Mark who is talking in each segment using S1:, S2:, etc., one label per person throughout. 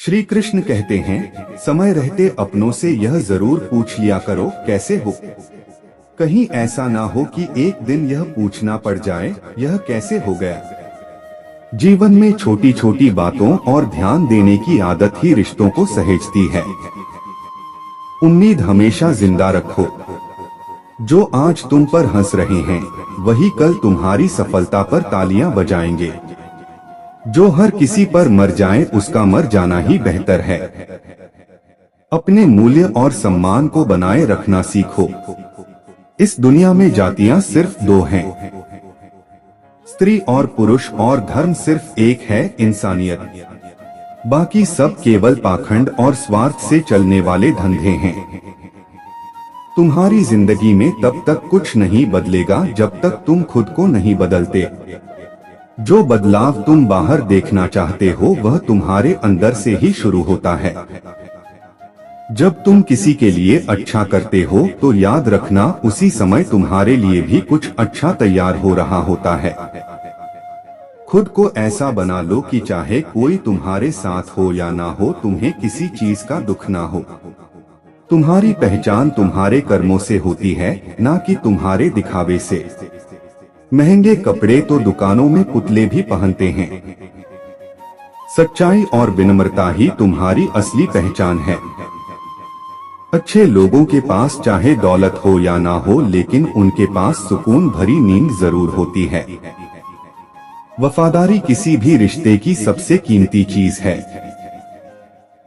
S1: श्री कृष्ण कहते हैं, समय रहते अपनों से यह जरूर पूछ लिया करो कैसे हो। कहीं ऐसा ना हो कि एक दिन यह पूछना पड़ जाए, यह कैसे हो गया। जीवन में छोटी छोटी बातों और ध्यान देने की आदत ही रिश्तों को सहेजती है। उम्मीद हमेशा जिंदा रखो। जो आज तुम पर हंस रहे हैं, वही कल तुम्हारी सफलता पर तालियां बजाएंगे। जो हर किसी पर मर जाए, उसका मर जाना ही बेहतर है। अपने मूल्य और सम्मान को बनाए रखना सीखो। इस दुनिया में जातियां सिर्फ दो हैं, स्त्री और पुरुष, और धर्म सिर्फ एक है, इंसानियत। बाकी सब केवल पाखंड और स्वार्थ से चलने वाले धंधे हैं। तुम्हारी जिंदगी में तब तक कुछ नहीं बदलेगा जब तक तुम खुद को नहीं बदलते। जो बदलाव तुम बाहर देखना चाहते हो, वह तुम्हारे अंदर से ही शुरू होता है। जब तुम किसी के लिए अच्छा करते हो, तो याद रखना उसी समय तुम्हारे लिए भी कुछ अच्छा तैयार हो रहा होता है। खुद को ऐसा बना लो कि चाहे कोई तुम्हारे साथ हो या ना हो, तुम्हें किसी चीज का दुख ना हो। तुम्हारी पहचान तुम्हारे कर्मों से होती है, ना कि तुम्हारे दिखावे से। महंगे कपड़े तो दुकानों में पुतले भी पहनते हैं। सच्चाई और विनम्रता ही तुम्हारी असली पहचान है। अच्छे लोगों के पास चाहे दौलत हो या ना हो, लेकिन उनके पास सुकून भरी नींद जरूर होती है। वफादारी किसी भी रिश्ते की सबसे कीमती चीज है।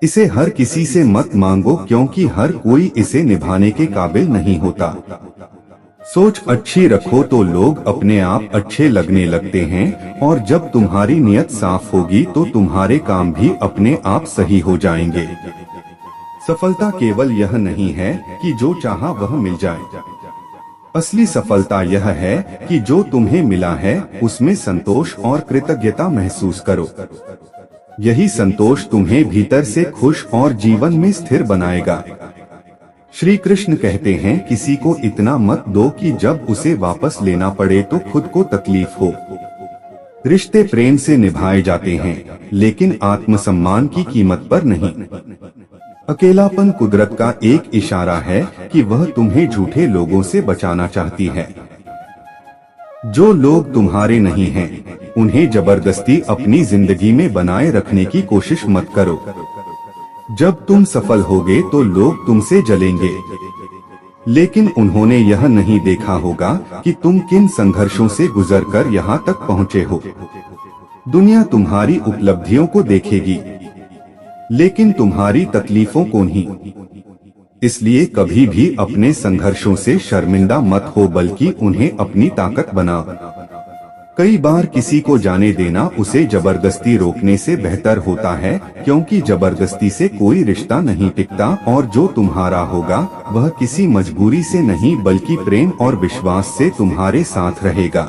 S1: इसे हर किसी से मत मांगो, क्योंकि हर कोई इसे निभाने के काबिल नहीं होता। सोच अच्छी रखो तो लोग अपने आप अच्छे लगने लगते हैं, और जब तुम्हारी नियत साफ होगी तो तुम्हारे काम भी अपने आप सही हो जाएंगे। सफलता केवल यह नहीं है कि जो चाहा वह मिल जाए। असली सफलता यह है कि जो तुम्हें मिला है, उसमें संतोष और कृतज्ञता महसूस करो। यही संतोष तुम्हें भीतर से खुश और जीवन में स्थिर बनाएगा। श्री कृष्ण कहते हैं, किसी को इतना मत दो कि जब उसे वापस लेना पड़े तो खुद को तकलीफ हो। रिश्ते प्रेम से निभाए जाते हैं, लेकिन आत्मसम्मान की कीमत पर नहीं। अकेलापन कुदरत का एक इशारा है कि वह तुम्हें झूठे लोगों से बचाना चाहती है। जो लोग तुम्हारे नहीं हैं, उन्हें जबरदस्ती अपनी जिंदगी में बनाए रखने की कोशिश मत करो। जब तुम सफल होगे तो लोग तुमसे जलेंगे, लेकिन उन्होंने यह नहीं देखा होगा कि तुम किन संघर्षों से गुजरकर यहाँ तक पहुँचे हो। दुनिया तुम्हारी उपलब्धियों को देखेगी, लेकिन तुम्हारी तकलीफों को नहीं। इसलिए कभी भी अपने संघर्षों से शर्मिंदा मत हो, बल्कि उन्हें अपनी ताकत बनाओ। कई बार किसी को जाने देना उसे जबरदस्ती रोकने से बेहतर होता है, क्योंकि जबरदस्ती से कोई रिश्ता नहीं टिकता, और जो तुम्हारा होगा वह किसी मजबूरी से नहीं, बल्कि प्रेम और विश्वास से तुम्हारे साथ रहेगा।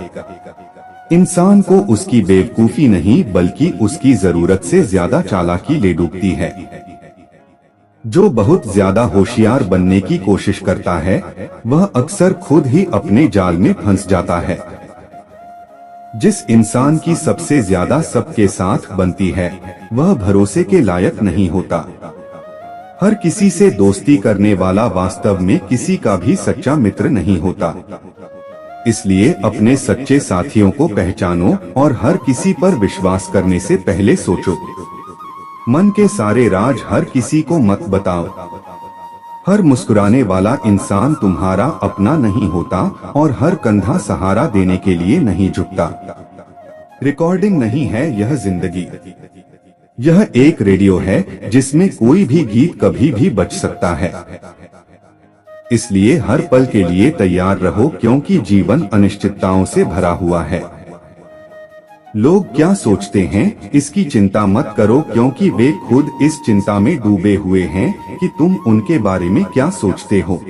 S1: इंसान को उसकी बेवकूफी नहीं, बल्कि उसकी जरूरत से ज्यादा चालाकी ले डूबती है। जो बहुत ज्यादा होशियार बनने की कोशिश करता है, वह अक्सर खुद ही अपने जाल में फंस जाता है। जिस इंसान की सबसे ज्यादा सबके साथ बनती है, वह भरोसे के लायक नहीं होता। हर किसी से दोस्ती करने वाला वास्तव में किसी का भी सच्चा मित्र नहीं होता। इसलिए अपने सच्चे साथियों को पहचानो, और हर किसी पर विश्वास करने से पहले सोचो। मन के सारे राज हर किसी को मत बताओ। हर मुस्कुराने वाला इंसान तुम्हारा अपना नहीं होता, और हर कंधा सहारा देने के लिए नहीं झुकता। रिकॉर्डिंग नहीं है यह जिंदगी। यह एक रेडियो है जिसमें कोई भी गीत कभी भी बज सकता है। इसलिए हर पल के लिए तैयार रहो, क्योंकि जीवन अनिश्चितताओं से भरा हुआ है। लोग क्या सोचते हैं, इसकी चिंता मत करो, क्योंकि वे खुद इस चिंता में डूबे हुए हैं कि तुम उनके बारे में क्या सोचते हो।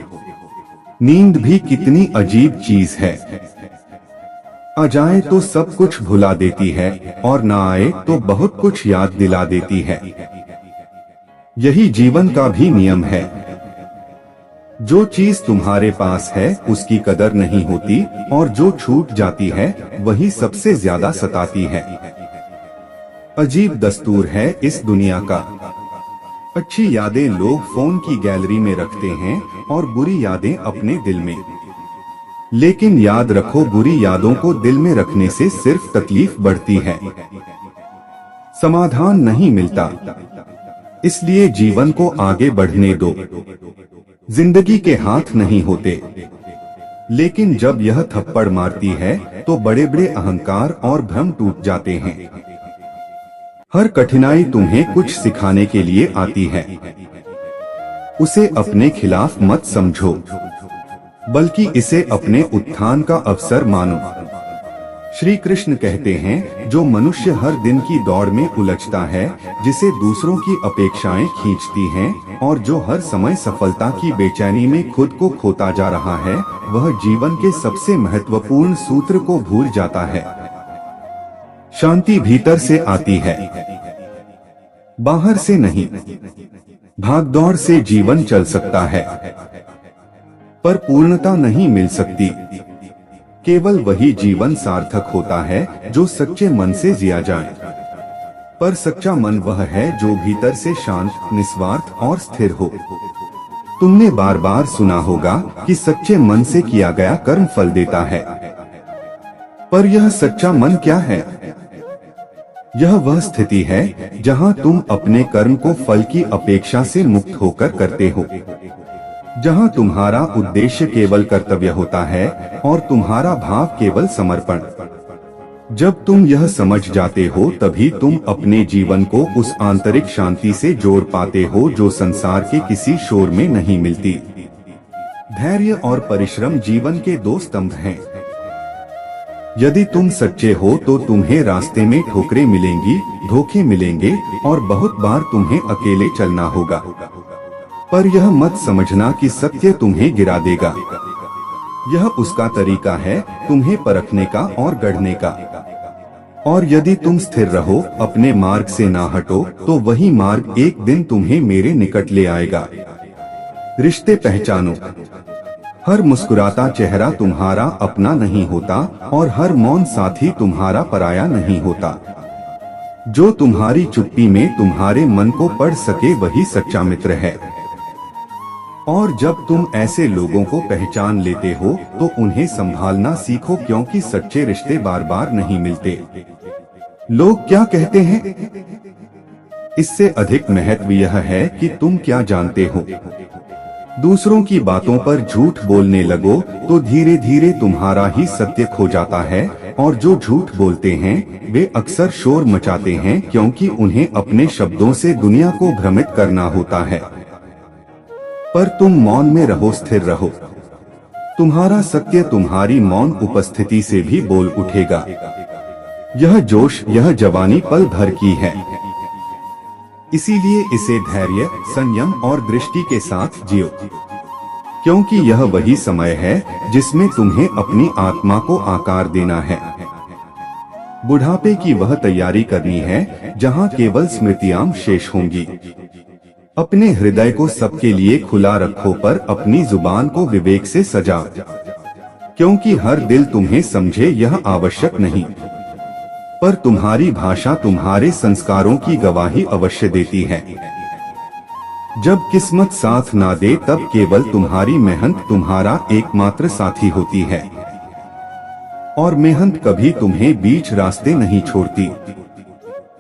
S1: नींद भी कितनी अजीब चीज है। आ जाए तो सब कुछ भुला देती है, और ना आए तो बहुत कुछ याद दिला देती है। यही जीवन का भी नियम है। जो चीज तुम्हारे पास है उसकी कदर नहीं होती, और जो छूट जाती है वही सबसे ज्यादा सताती है। अजीब दस्तूर है इस दुनिया का। अच्छी यादें लोग फोन की गैलरी में रखते हैं और बुरी यादें अपने दिल में। लेकिन याद रखो, बुरी यादों को दिल में रखने से सिर्फ तकलीफ बढ़ती है, समाधान नहीं मिलता। इसलिए जीवन को आगे बढ़ने दो। जिंदगी के हाथ नहीं होते, लेकिन जब यह थप्पड़ मारती है तो बड़े बड़े अहंकार और भ्रम टूट जाते हैं। हर कठिनाई तुम्हें कुछ सिखाने के लिए आती है। उसे अपने खिलाफ मत समझो, बल्कि इसे अपने उत्थान का अवसर मानो। श्री कृष्ण कहते हैं, जो मनुष्य हर दिन की दौड़ में उलझता है, जिसे दूसरों की अपेक्षाएं खींचती हैं, और जो हर समय सफलता की बेचैनी में खुद को खोता जा रहा है, वह जीवन के सबसे महत्वपूर्ण सूत्र को भूल जाता है। शांति भीतर से आती है, बाहर से नहीं। भागदौड़ से जीवन चल सकता है, पर पूर्णता नहीं मिल सकती। केवल वही जीवन सार्थक होता है जो सच्चे मन से जिया जाए। पर सच्चा मन वह है जो भीतर से शांत, निस्वार्थ और स्थिर हो। तुमने बार बार सुना होगा कि सच्चे मन से किया गया कर्म फल देता है। पर यह सच्चा मन क्या है? यह वह स्थिति है जहां तुम अपने कर्म को फल की अपेक्षा से मुक्त होकर करते हो, जहां तुम्हारा उद्देश्य केवल कर्तव्य होता है और तुम्हारा भाव केवल समर्पण। जब तुम यह समझ जाते हो, तभी तुम अपने जीवन को उस आंतरिक शांति से जोड़ पाते हो जो संसार के किसी शोर में नहीं मिलती। धैर्य और परिश्रम जीवन के दो स्तंभ हैं। यदि तुम सच्चे हो तो तुम्हें रास्ते में ठोकरें मिलेंगी, धोखे मिलेंगे और बहुत बार तुम्हें अकेले चलना होगा। पर यह मत समझना कि सत्य तुम्हें गिरा देगा। यह उसका तरीका है तुम्हें परखने का और गढ़ने का। और यदि तुम स्थिर रहो, अपने मार्ग से ना हटो, तो वही मार्ग एक दिन तुम्हें मेरे निकट ले आएगा। रिश्ते पहचानो। हर मुस्कुराता चेहरा तुम्हारा अपना नहीं होता और हर मौन साथी तुम्हारा पराया नहीं होता। जो तुम्हारी चुप्पी में तुम्हारे मन को पढ़ सके वही सच्चा मित्र है। और जब तुम ऐसे लोगों को पहचान लेते हो तो उन्हें संभालना सीखो, क्योंकि सच्चे रिश्ते बार बार नहीं मिलते। लोग क्या कहते हैं, इससे अधिक महत्व यह है कि तुम क्या जानते हो। दूसरों की बातों पर झूठ बोलने लगो तो धीरे धीरे तुम्हारा ही सत्य खो जाता है। और जो झूठ बोलते हैं वे अक्सर शोर मचाते हैं, क्योंकि उन्हें अपने शब्दों से दुनिया को भ्रमित करना होता है। पर तुम मौन में रहो, स्थिर रहो। तुम्हारा सत्य तुम्हारी मौन उपस्थिति से भी बोल उठेगा। यह जोश, यह जवानी पल भर की है। इसीलिए इसे धैर्य, संयम और दृष्टि के साथ जियो, क्योंकि यह वही समय है जिसमें तुम्हें अपनी आत्मा को आकार देना है। बुढ़ापे की वह तैयारी करनी है जहां केवल स्मृतियां शेष होंगी। अपने हृदय को सबके लिए खुला रखो, पर अपनी जुबान को विवेक से सजा, क्योंकि हर दिल तुम्हें समझे यह आवश्यक नहीं। पर तुम्हारी भाषा तुम्हारे संस्कारों की गवाही अवश्य देती है। जब किस्मत साथ ना दे तब केवल तुम्हारी मेहनत तुम्हारा एकमात्र साथी होती है। और मेहनत कभी तुम्हें बीच रास्ते नहीं छोड़ती।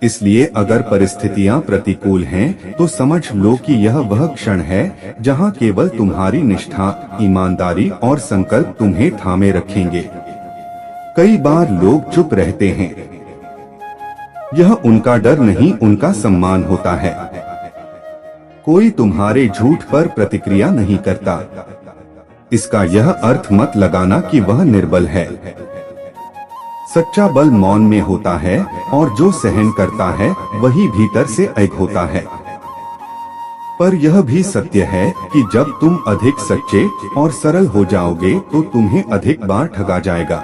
S1: इसलिए अगर परिस्थितियां प्रतिकूल हैं तो समझ लो कि यह वह क्षण है जहां केवल तुम्हारी निष्ठा, ईमानदारी और संकल्प तुम्हें थामे रखेंगे। कई बार लोग चुप रहते हैं, यह उनका डर नहीं, उनका सम्मान होता है। कोई तुम्हारे झूठ पर प्रतिक्रिया नहीं करता, इसका यह अर्थ मत लगाना कि वह निर्बल है। सच्चा बल मौन में होता है, और जो सहन करता है वही भीतर से एक होता है। पर यह भी सत्य है कि जब तुम अधिक सच्चे और सरल हो जाओगे तो तुम्हें अधिक बार ठगा जाएगा।